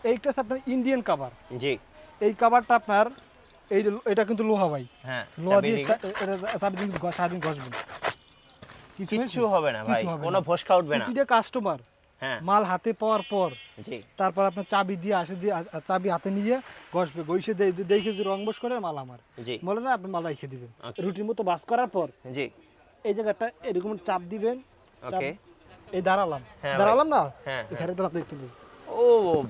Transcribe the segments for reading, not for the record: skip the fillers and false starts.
এইটা হচ্ছে আপনার ইন্ডিয়ান কভার। জি। এই কভারটা আপনার এটা কিন্তু লোহা ভাই। হ্যাঁ, লোহা দিয়ে এটা সারাদিন সারাদিন ঘষবেন, কিছু হবে না ভাই, কোনো ফসকা উঠবে না। প্রতিটা কাস্টমার হ্যাঁ মাল হাতে পাওয়ার পর জি। তারপর আপনার চাবি দিয়ে চাবি হাতে নিয়ে ঘষবে, ঘষে দেখে যদি রং বস করে মাল আমার জি। বলে না, আপনি মাল রেখে দিবেন। Okay. রুটির মতো বাস করার পর জি। এই জায়গাটা এরকম চাপ দিবেন। ওকে। এই দাঁড়ালাম, হ্যাঁ দাঁড়ালাম না, হ্যাঁ এই সাইডে দাঁড়াতে দেখতে নেই। ও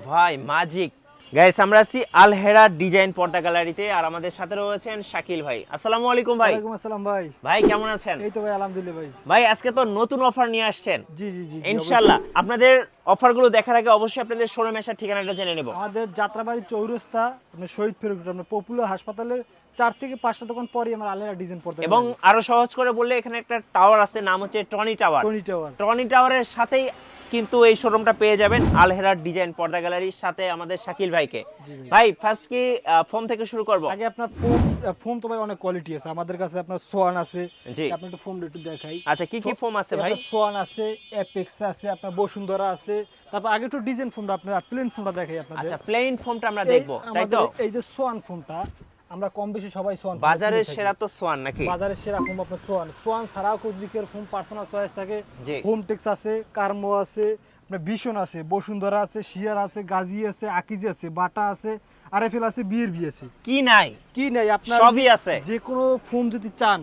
ভাই ম্যাজিক। গাইস আমরা আছি আল হেরা ডিজাইন পর্দা গ্যালারিতে, আর আমাদের সাথে রয়েছেন শাকিল ভাই। আসসালামু আলাইকুম ভাই। ওয়ালাইকুম আসসালাম ভাই। ভাই কেমন আছেন? এই তো ভাই আলহামদুলিল্লাহ ভাই। ভাই আজকে তো নতুন অফার নিয়ে আসছেন। জি জি জি ইনশাআল্লাহ আপনাদের অফারগুলো দেখার আগে অবশ্যই আপনাদের শোরুমে আসার ঠিকানাটা জেনে নেব। আমাদের যাত্রাবাড়ি চৌরাস্তা, আপনার শহীদ ফেরুক, আপনার পপুলার হাসপাতালের 4 থেকে 5টা দোকান পরে আমার আলেরা ডিজাইন পড়তে। এবং আরো সহজ করে বললে এখানে একটা টাওয়ার আছে, নাম হচ্ছে Tony tower. Tony tower. Tony টাওয়ারের সাথেই কিন্তু এই শোরুমটা পেয়ে যাবেন আল হেরার ডিজাইন পর্দা গ্যালারির সাথে আমাদের শাকিল ভাইকে। ভাই ফার্স্ট কি ফোম থেকে শুরু করব? আগে আপনার ফোম তো ভাই অনেক কোয়ালিটি আছে আমাদের কাছে। আপনার সোয়ান আছে, আপনি একটু ফোম একটু দেখাই। আচ্ছা কি কি ফোম আছে ভাই? সোয়ান আছে, এপেক্স আছে, আপনার বসুন্ধরা আছে। তারপর আগে একটু ডিজাইন ফোমটা, আপনার প্লেন ফোমটা দেখাই আপনাদের। আচ্ছা প্লেন ফোমটা আমরা দেখব, তাই তো? এই যে সোয়ান ফোমটা আমরা কম বেশি সবাই সোয়ান। বাজারের সেরা তো সোয়ান নাকি? বাজারের সেরা ফোম আপনার সোয়ান ছাড়াও কুদিকের ফোম পার্সোনাল চয়েস থাকে। জি। হোমটেক্স আছে, কার্মো আছে, আপনার ভীষণ আছে, বসুন্ধরা আছে, শিয়ার আছে, গাজী আছে, আকিজি আছে, বাটা আছে, আরএফএল আছে, বিএরবি আছে। কি নাই? কি নাই আপনার সবই আছে। যে কোনো ফোম যদি চান,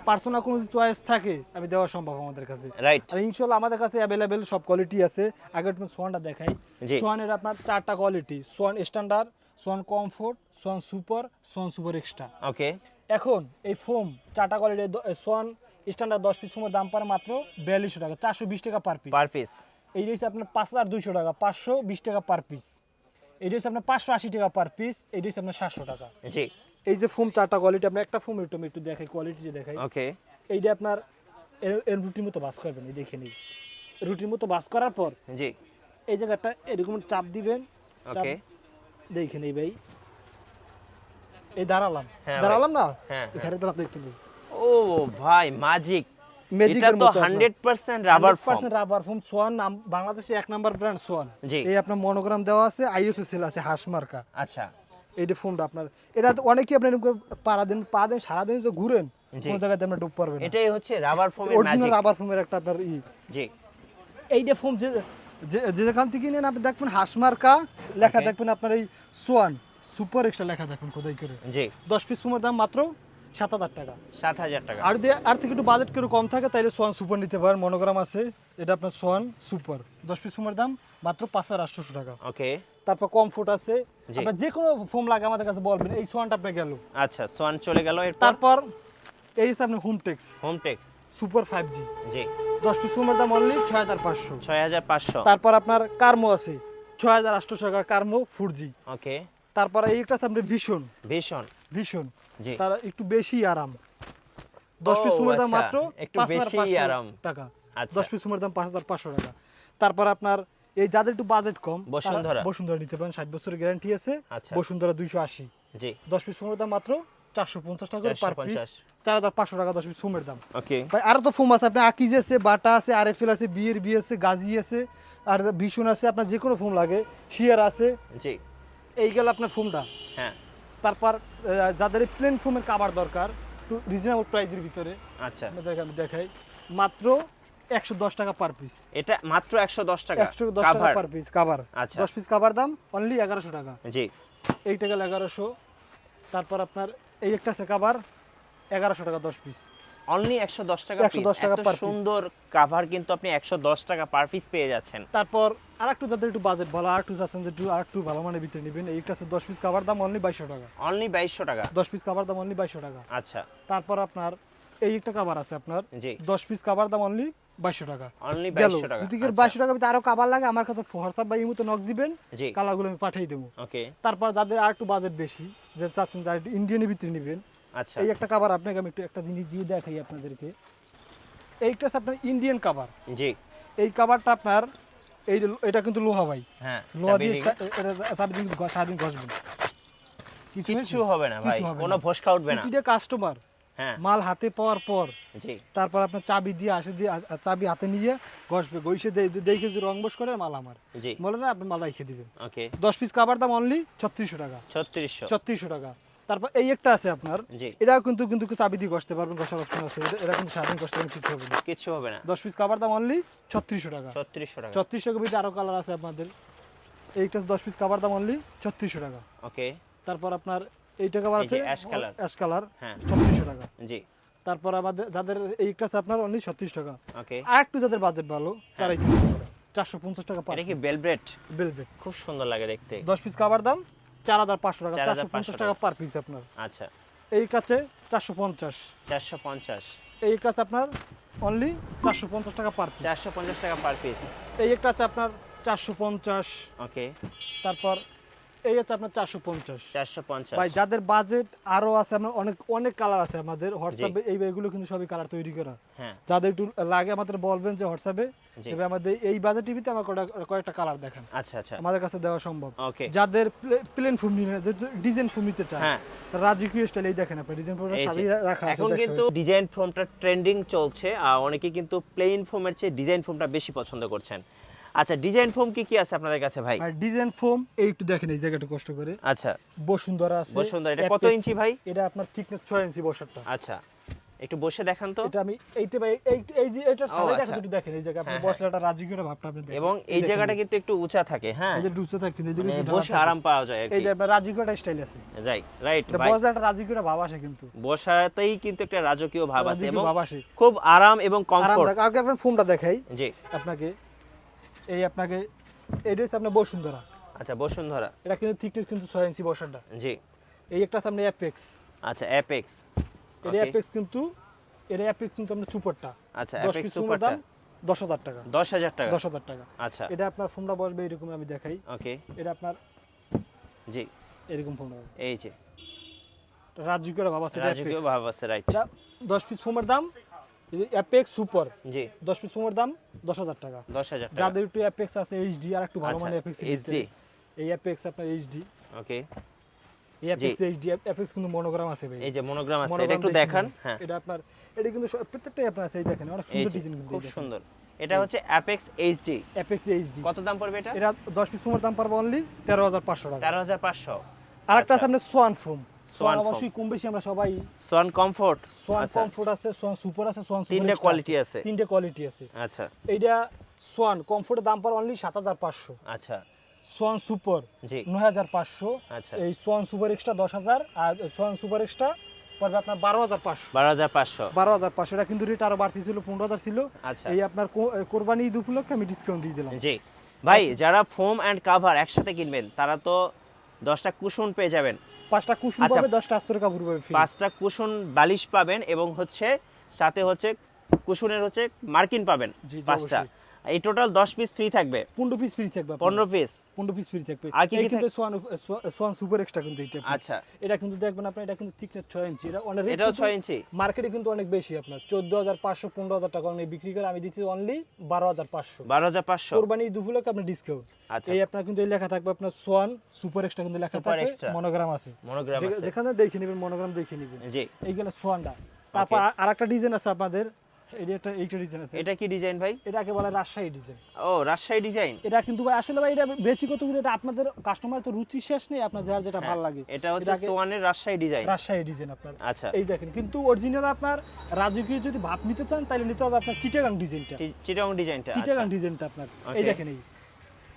পার্সোনাল কোনো চয়েস থাকে, আমি দেওয়া সম্ভব আমাদের কাছে। রাইট। আর ইনশাআল্লাহ আমাদের কাছে অ্যাভেলেবেল সব কোয়ালিটি আছে। আগে তুমি সোয়ানটা দেখাই। সোয়ানের আপনার 4টা quality: Swan standard, Swan comfort, Swan super extra. Okay. এখন এই ফোম 4টা কোয়ালিটি, সোয়ান স্ট্যান্ডার্ড 10 পিস ফোমের দাম পারে মাত্র 4200 টাকা, 420 টাকা পার পিস। Per piece. এই হচ্ছে আপনার 5200 টাকা, 520 টাকা পার পিস। এই হচ্ছে আপনার 580 টাকা পার পিস। এই হচ্ছে আপনার 700 টাকা। জি। এই যে ফোম 4টা কোয়ালিটি, আপনি একটা ফোম একটু দেখাই, কোয়ালিটি যে দেখাই। ওকে। এইটা আপনার এর রুটির মতো বাস করবেন, এই দেখে নেই। রুটির মতো বাস করার পর জি। এই জায়গাটা এরকম চাপ দিবেন। ওকে। দেখে নেই ভাই, এই দাঁড়ালাম, হ্যাঁ দাঁড়ালাম না, হ্যাঁ এই সাইডে দাঁড়াতে দেখতে নেই। ও ভাই ম্যাজিক। ম্যাজিকের এটা তো মতো 100% rubber foam. 100% rubber foam. Swan নাম বাংলাদেশে 1 নাম্বার ব্র্যান্ড সোয়ান। জি। এই আপনার মনোগ্রাম দেওয়া আছে, আইএসও সেল আছে, হাঁস মার্কা। আচ্ছা। এই যে ফোমটা আপনার, এটা তো অনেকেই আপনার পা দিন সারা দিন তো ঘুরেন, কোন জায়গাতে আপনি ডুব পারবেন না। এটাই হচ্ছে রাবার ফোমের অরিজিনাল ম্যাজিক। রাবার ফোমের একটা আপনার জি। এই যে ফোম যেখান থেকে নেন আপনি দেখবেন হাঁস মার্কা লেখা দেখবেন, আপনার এই সোয়ান সুপার এক্সট্রা লেখা দেখবেন খোদাই করে। জি। 10 পিস ফোমের দাম মাত্র 7000 টাকা। 7000 টাকা। আর যদি আর থেকে একটু বাজেট করে কম থাকে তাহলে সোয়ান সুপার নিতে পারেন, মনোগ্রাম আছে। এটা আপনার সোয়ান সুপার 10 পিস ফোমের দাম মাত্র 5800 টাকা। ওকে। তারপর কমফোর্ট আছে, আপনার যে কোনো ফোম লাগে আমাদের কাছে বলবেন। এই সোয়ানটা আপনি গেল। আচ্ছা সোয়ান চলে গেল। তারপর এই হচ্ছে আপনার হোমটেক্স হোমটেক্স সুপার 5G। জি। 10 পিস ফোমের দাম অনলি 6500। 6500। তারপর আপনার কার্মো আছে 6800 টাকা, কার্মো 4G। ওকে। তারপর এই একটা আছে আপনার ভীষণ। ভীষণ। জি। তার একটু বেশি আরাম। 10 পিস ফোমের দাম মাত্র একটু বেশি আরাম টাকা। আচ্ছা। 10 পিস ফোমের দাম 5500 টাকা। তারপর আপনার এই যাদের একটু বাজেট কম, বসুন্ধরা নিতে পারেন, 60 বছরের গ্যারান্টি আছে। বসুন্ধরা 280। জি। 10 পিস ফোমের দাম মাত্র 450 টাকা পার পিস, 4500 টাকা 10 পিস ফোমের দাম। ওকে। ভাই আরো তো ফোম আছে, আপনার আকিজ আছে, বাটা আছে, আরএফএল আছে, বিএরবি আছে, গাজী আছে, আর ভীষণ আছে। আপনার যে কোনো ফোম লাগে, শিয়ার আছে। জি। এই গেল আপনার ফোমটা। হ্যাঁ। তারপর যাদের প্লেন ফোমের কভার দরকার একটু রিজনেবল প্রাইসের ভিতরে, আচ্ছা আপনাদেরকে আমি দেখাই, মাত্র 110 টাকা পার পিস। এটা মাত্র 110 টাকা 110 টাকা পার পিস কভার। আচ্ছা। 10 পিস কভার দাম অনলি 1100 টাকা। জি। এইটা গেল 1100। তারপর আপনার এই একটা আছে কভার 1100 টাকা 10 পিস। অনলি 110 টাকা পিস। 110 টাকা পার পিস। সুন্দর কভার কিন্তু আপনি 110 টাকা পার পিস পেয়ে যাচ্ছেন। তারপর আরেকটু যাদের একটু বাজেট ভালো, আরেকটু যাচ্ছেন যে আরেকটু ভালো মানের ভিতরে নেবেন, এই একটা আছে 10 পিস কভার দাম অনলি 2200 টাকা। অনলি 2200 টাকা। 10 পিস কভার দাম অনলি 2200 টাকা। আচ্ছা। তারপর আপনার এই একটা কভার আছে আপনার। জি। 10 পিস কভার দাম অনলি 2200 টাকা। অনলি 2200 টাকা। যদি 2200 টাকা ভিতরে আরো কভার লাগে আমার কাছে হোয়াটসঅ্যাপ বা ইমোতে নক দিবেন, জি। কালারগুলো আমি পাঠিয়ে দেবো। ওকে। তারপর যাদের আর একটু বাজেট বেশি, যে চাচ্ছেন যারা একটু ইন্ডিয়ানের ভিতরে নেবেন, আচ্ছা। এই একটা কভার আপনাকে আমি একটু একটা জিনিস দিয়ে দেখাই আপনাদেরকে। এইটা আছে আপনার ইন্ডিয়ান কভার। জি। এই কভারটা আপনার এটা কিন্তু লোহা ভাই। হ্যাঁ। লোহা দিয়ে এটা সারাদিন সারাদিন ঘষবেন, কিছু হবে না ভাই, কোনো ফসকা উঠবে না। প্রতিটা কাস্টমার হ্যাঁ মাল হাতে পাওয়ার পর জি তারপর আপনার চাবি দিয়ে চাবি হাতে নিয়ে ঘষবে, ঘষে দেখে যদি রং বস করে মাল আমার জি বলে না আপনি মাল রেখে দিবেন। ওকে 10 পিস কাবার দাম অনলি 3600 টাকা। 3600 টাকা। তারপর এই একটা আছে আপনার, জি এটা কিন্তু কিন্তু চাবি দিয়ে ঘষতে পারবেন, ঘষার অপশন আছে, এটা কিন্তু সারাদিন ঘষতে পারবেন, কিছু হবে না। কিছু হবে না 10 পিস কাবার দাম অনলি 3600 টাকা। 3600 টাকা 3600 টাকা ভিতরে আরো কালার আছে আপনাদের। এইটা 10 পিস কাবার দাম অনলি 3600 টাকা। ওকে তারপর আপনার এইটা কাবার এই যে আছে অ্যাশ কালার হ্যাঁ হ্যাঁ 3600 টাকা। জি তারপর আমাদের যাদের এইটা আছে আপনার অনলি 36 টাকা। ওকে আর একটু যাদের বাজেট ভালো তারা এই 450 টাকা পার। এটা কি ভেলভেট? ভেলভেট খুব সুন্দর লাগে দেখতে। 10 পিস কাবার দাম 4500 টাকা, 4500 450 টাকা পার পিস আপনার। আচ্ছা এই কাছে 450, 450 এই কাছে আপনার অনলি 450 টাকা পার পিস। 450 টাকা পার পিস। এই একটা আছে আপনার 450। ওকে তারপর এই হচ্ছে আপনার 450। 450 ভাই যাদের বাজেট আরো আছে, আমরা অনেক অনেক কালার আছে আমাদের হোয়াটসঅ্যাপে, এই এগুলো কিন্তু সবই কালার তৈরি করা। হ্যাঁ যাদের একটু লাগে আমাদের বলবেন যে হোয়াটসঅ্যাপে, জি। তবে আমাদের এই বাজেট টিভিতে আমার কয়েকটা কালার দেখান, আচ্ছা আচ্ছা আমাদের কাছে দেওয়া সম্ভব। ওকে যাদের প্লেন ফোম নিয়ে ডিজাইন ফোম নিতে চান, হ্যাঁ রাজকীয় স্টাইল, এই দেখেন আপনি ডিজাইন ফোমটা এই যে, সাজিয়ে রাখা আছে। এখন কিন্তু ডিজাইন ফোমটা ট্রেন্ডিং চলছে, আর অনেকে কিন্তু প্লেন ফোমের চেয়ে ডিজাইন ফোমটা বেশি পছন্দ করছেন। আচ্ছা ডিজাইন ফোম কি কি আছে আপনাদের কাছে ভাই? আর ডিজাইন ফোম এই একটু দেখেন, এই জায়গাটা কষ্ট করে আচ্ছা বসুন্ধরা আছে। বসুন্ধরা, এটা কত Apex, ইঞ্চি ভাই? এটা আপনার থিকনেস 6 ইঞ্চি বসারটা। আচ্ছা একটু বসে দেখান তো। এটা আমি এইতে ভাই এই যে এটা সাইড আচ্ছা। আছে, একটু দেখেন এই জায়গা আপনি হ্যাঁ, বসলে একটা রাজকীয় ভাবটা আপনি দেখেন। এবং এই জায়গাটা কিন্তু একটু উঁচা থাকে, হ্যাঁ এই যে ডুচে থাকে কিন্তু এই মানে দিকে বসে আরাম পাওয়া যায় আর এই কি। যে আপনার রাজকীয় স্টাইল আছে, রাইট এটা ভাই, বসলে একটা রাজকীয় ভাব আসে, কিন্তু বসাতেই কিন্তু একটা রাজকীয় ভাব আছে রাজকীয় এবং ভাব আসে, খুব আরাম এবং আরাম কমফোর্ট। থাকে। আগে আপনার ফোমটা দেখাই জি আপনাকে, এই আপনাকে এটা হচ্ছে আপনার বসুন্ধরা। আচ্ছা বসুন্ধরা, এটা কিন্তু থিকনেস কিন্তু 6 ইঞ্চি বসারটা। জি এই একটা আছে আপনার অ্যাপেক্স, আচ্ছা অ্যাপেক্স, এটা অ্যাপেক্স কিন্তু আপনার সুপারটা। আচ্ছা 10 অ্যাপেক্স পিস ফোমের সুপারটা দাম 10000 টাকা। 10000 টাকা 10000 টাকা। আচ্ছা এটা আপনার ফোমটা বসবে এরকম, আমি দেখাই। ওকে এটা আপনার জি এরকম ফোমটা এই যে রাজকীয় ভাব আছে, এটা রাজকীয় Apex। ভাব আছে, রাইট এটা 10 পিস ফোমের দাম, অ্যাপেক্স সুপার জি 10 পিস ফোমের দাম 10000 টাকা। 10000 টাকা যাদের একটু অ্যাপেক্স আছে এইচডি, আর একটু ভালো আচ্ছা, মানে অ্যাপেক্স HD এই অ্যাপেক্স আপনার এইচডি, ওকে এই অ্যাপেক্স এইচডি, অ্যাপেক্স কিন্তু মনোগ্রাম আছে ভাই, এই যে মনোগ্রাম আছে, এটা মনোগ্রাম একটু দেখে দেখান। নিন। হ্যাঁ এটা আপনার এটা কিন্তু প্রত্যেকটাই আপনার আছে, এই দেখেন অনেক এই সুন্দর যে, ডিজাইন কিন্তু খুব এই দেখেন। সুন্দর। এটা হচ্ছে অ্যাপেক্স এইচডি, অ্যাপেক্স এইচডি কত দাম পড়বে এটা? এটা 10 পিস ফোমের দাম পারবো অনলি 13500 টাকা। 13500। আরেকটা আছে আচ্ছা। আপনার Swan foam. Swan Swan foam. অবশ্যই কম বেশি আমরা সবাই, সোয়ান কমফোর্ট, সোয়ান আচ্ছা কমফোর্ট আছে, সোয়ান সুপার আছে, সোয়ান সুপার তিনটে কোয়ালিটি আছে। তিনটে কোয়ালিটি আছে। আচ্ছা এইটা সোয়ান কমফোর্টের দাম পড়ে অনলি 7500। আচ্ছা সোয়ান সুপার জি 9500। আচ্ছা এই সোয়ান সুপার এক্সট্রা 10000, আর সোয়ান সুপার এক্সট্রা পড়বে আপনার 12500। 12500 12500, এটা কিন্তু রেট আরো বাড়তি ছিল, 15000 ছিল। আচ্ছা এই আপনার কোরবানি ঈদ উপলক্ষে আমি ডিসকাউন্ট দিয়ে দিলাম। জি ভাই, যারা ফোম এন্ড কভার একসাথে কিনবেন তারা তো 10টা কুশন পেয়ে যাবেন, 5টা কুশন আচ্ছা। পাবে, 10টা আস্তর কাপড় পাবে ফ্রি। 5টা কুশন বালিশ পাবেন এবং হচ্ছে সাথে হচ্ছে কুশনের হচ্ছে মার্কিন পাবেন জি, 5টা। অবশ্যই। এই টোটাল 10 পিস ফ্রি থাকবে, 15 পিস ফ্রি থাকবে আপনার। 15 পিস। 15 পিস ফ্রি থাকবে। আর কি এই কি কিন্তু সোয়ান সুপার এক্সট্রা কিন্তু এটা। আচ্ছা এটা কিন্তু দেখবেন আপনি, এটা কিন্তু থিকনেস 6 ইঞ্চি, এটা অনেক রেট, এটাও 6 ইঞ্চি। মার্কেটে কিন্তু অনেক বেশি, আপনার 14500 15000 টাকা অনেক বিক্রি করে, আমি দিচ্ছি অনলি 12500। 12500। কোরবানি ঈদ উপলক্ষে আপনি ডিসকাউন্ট। আচ্ছা এই আপনার কিন্তু এই লেখা থাকবে আপনার সোয়ান সুপার এক্সট্রা কিন্তু লেখা সুপার থাকবে, এক্সট্রা মনোগ্রাম আছে, মনোগ্রাম আছে, যেখানে দেখে নেবেন মনোগ্রাম দেখে নেবেন। জি এইগুলো সোয়ানটা। তারপর আরেকটা ডিজাইন আছে আপনাদের, এইটা ডিজাইন আছে, এটা কি ডিজাইন ভাই? এটাকে বলে রাজশাহী ডিজাইন। ও রাজশাহী ডিজাইন। এটা কিন্তু ভাই আসলে ভাই এটা বেশি কত করে, এটা আপনাদের কাস্টমার তো রুচি শেষ নেই, আপনার যার যেটা ভালো লাগে। এটা হচ্ছে সোয়ানের রাজশাহী ডিজাইন। রাজশাহী ডিজাইন আপনার। আচ্ছা এই দেখেন, কিন্তু অরিজিনাল আপনার রাজকীয় যদি ভাব নিতে চান তাহলে নিতে হবে আপনার চিটাগাং ডিজাইনটা। চিটাগং ডিজাইনটা। চিটাগাং ডিজাইনটা আপনার এই Okay. দেখেন,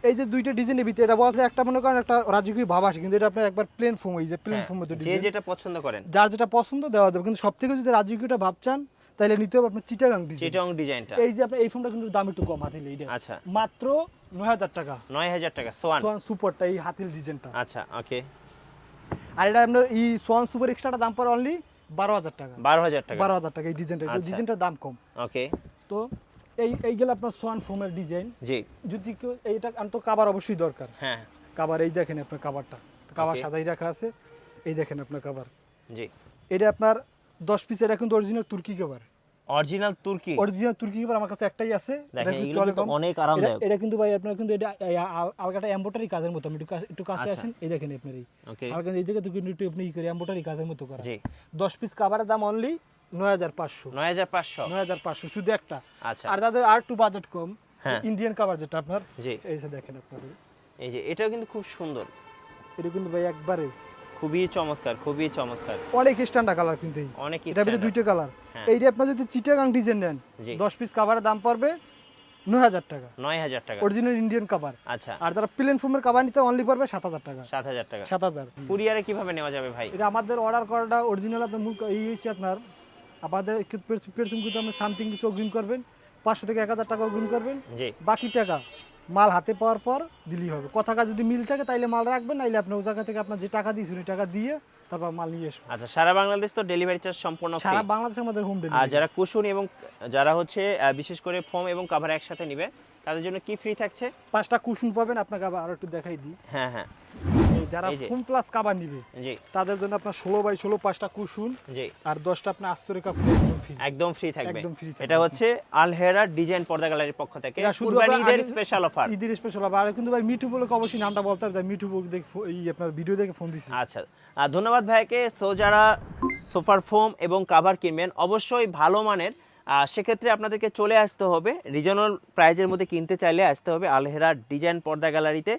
এই যে দুইটা ডিজাইনের ভিতরে এটা বলতে একটা মনে করেন একটা রাজকীয় ভাব আসে, কিন্তু এটা আপনার একবার প্লেন ফোম, এই যে প্লেন ফোম মধ্যে যে ডিজাইন, যেটা পছন্দ করেন যার যেটা পছন্দ দেওয়া যাবে, কিন্তু সবথেকে যদি রাজকীয়টা ভাব চান তাহলে নিতে হবে আপনার চিটাগাং ডিজাইন। চিটাগং ডিজাইনটা। এই যে আপনার এই ফোনটা কিন্তু দাম একটু কম, হাতিল এইটা আচ্ছা মাত্র 9000 টাকা। 9000 টাকা সোয়ান। সোয়ান সুপারটা এই হাতিল ডিজাইনটা। আচ্ছা ওকে। আর এটা আপনার এই সোয়ান সুপার এক্সট্রাটা দাম পড়ে অনলি 12000 টাকা। 12000 টাকা। 12000 টাকা এই ডিজাইনটা, এই আচ্ছা। ডিজাইনটার দাম কম। ওকে তো এইগুলো আপনার সোয়ান ফোমের ডিজাইন। জি যদি কেউ এইটা আনতো, কাবার অবশ্যই দরকার। হ্যাঁ কাবার এই দেখেন আপনার কাবারটা, কাবার Okay. সাজাই রাখা আছে, এই দেখেন আপনার কাবার। জি এটা আপনার 10 পিস, এটা কিন্তু অরিজিনাল তুর্কি কাবার। অরিজিনাল তুর্কি কভার আমার কাছে একটাই আছে, দেখেন এগুলো কিন্তু অনেক আরামদায়ক। এটা কিন্তু ভাই আপনার কিন্তু এটা আলগাটা এমব্রয়ডারি কাজের মতো, আমি একটু কাছে আচ্ছা। আসেন, এই দেখেন আপনার এই ওকে আলগা এই জায়গা থেকে একটু আপনি ই করে এমব্রয়ডারি কাজের মতো করা। জি 10 পিস কভারের দাম অনলি 9500 9500 শুধু একটা। আচ্ছা আর যাদের আর একটু বাজেট কম, হ্যাঁ। ইন্ডিয়ান কভার যেটা আপনার, জি এই যে দেখেন আপনাদের, এই যে এটাও কিন্তু খুব সুন্দর, এটা কিন্তু ভাই একবারে খুবই চমৎকার, খুবই চমৎকার, অনেক স্ট্যান্ডার্ড কালার কিন্তু এই, অনেক এটার ভিতরে standard। দুইটা কালার। হ্যাঁ। এইটা আপনার যদি চিটাগাং ডিজাইন নেন, জি 10 পিস কভারের দাম পড়বে 9000 টাকা, 9000 টাকা। Original Indian cover. আচ্ছা আর যারা প্লেন ফোমের কভার নিতে অনলি পড়বে 7000 টাকা। 7000 টাকা। 7000। কুরিয়ারে কিভাবে নেওয়া যাবে ভাই? এটা আমাদের অর্ডার করাটা অরিজিনাল আপনার মূল এই হচ্ছে আপনার, আমাদের প্রথম কিন্তু আপনি সামথিং কিছু অগ্রিম করবেন, 500 থেকে 1000 টাকা অগ্রিম করবেন, জি বাকি টাকা মাল হাতে পাওয়ার পর দিলেই হবে। কথাটা যদি মিল থাকে তাইলে মাল রাখবেন, নাইলে আপনি ওই জায়গা থেকে আপনার যে টাকা দিয়েছেন ওই টাকা দিয়ে তারপর মাল নিয়ে আসবেন। আচ্ছা সারা বাংলাদেশ তো ডেলিভারি চার্জ সম্পূর্ণ ফ্রি। সারা বাংলাদেশে আমাদের হোম আর ডেলিভারি। যারা কুশন এবং যারা হচ্ছে বিশেষ করে ফোম এবং কভার একসাথে নিবে তাদের জন্য কি ফ্রি থাকছে? 5টা কুশন পাবেন, আপনাকে আবার আরো একটু দেখাই দিই। হ্যাঁ হ্যাঁ এই যারা এই যে। ফোম প্লাস কভার নিবে জি তাদের জন্য আপনার 16x16 5টা কুশন জি আর 10টা আপনার আস্তরে কাপড় একদম ফ্রি। একদম ফ্রি থাকবে। একদম free থাকবে। এটা হচ্ছে আলহেরা ডিজাইন পর্দা গ্যালারির পক্ষ থেকে এটা শুধু কুরবানি আপনার ঈদের আগে- স্পেশাল অফার। ঈদের স্পেশাল অফার। আর কিন্তু ভাই মিঠু বলে অবশ্যই নামটা বলতে হবে, তাই মিঠু বলে দেখে এই আপনার ভিডিও দেখে ফোন দিছি। আচ্ছা ধন্যবাদ ভাইকে। সো যারা সোফার ফোম এবং কাভার কিনবেন অবশ্যই ভালো মানের, সেক্ষেত্রে আপনাদেরকে চলে আসতে হবে রিজনাল প্রাইজের মধ্যে কিনতে চাইলে আসতে হবে আলহেরা ডিজাইন পর্দা গ্যালারিতে।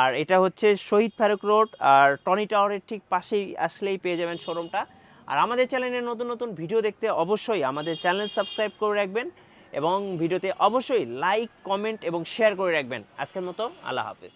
আর এটা হচ্ছে শহীদ ফারুক রোড আর টনি টাওয়ারের ঠিক পাশেই আসলেই পেয়ে যাবেন শোরুমটা। আর আমাদের চ্যানেলের নতুন নতুন ভিডিও দেখতে অবশ্যই আমাদের চ্যানেল সাবস্ক্রাইব করে রাখবেন এবং ভিডিওতে অবশ্যই লাইক কমেন্ট এবং শেয়ার করে রাখবেন। আজকের মতো আল্লাহ হাফেজ।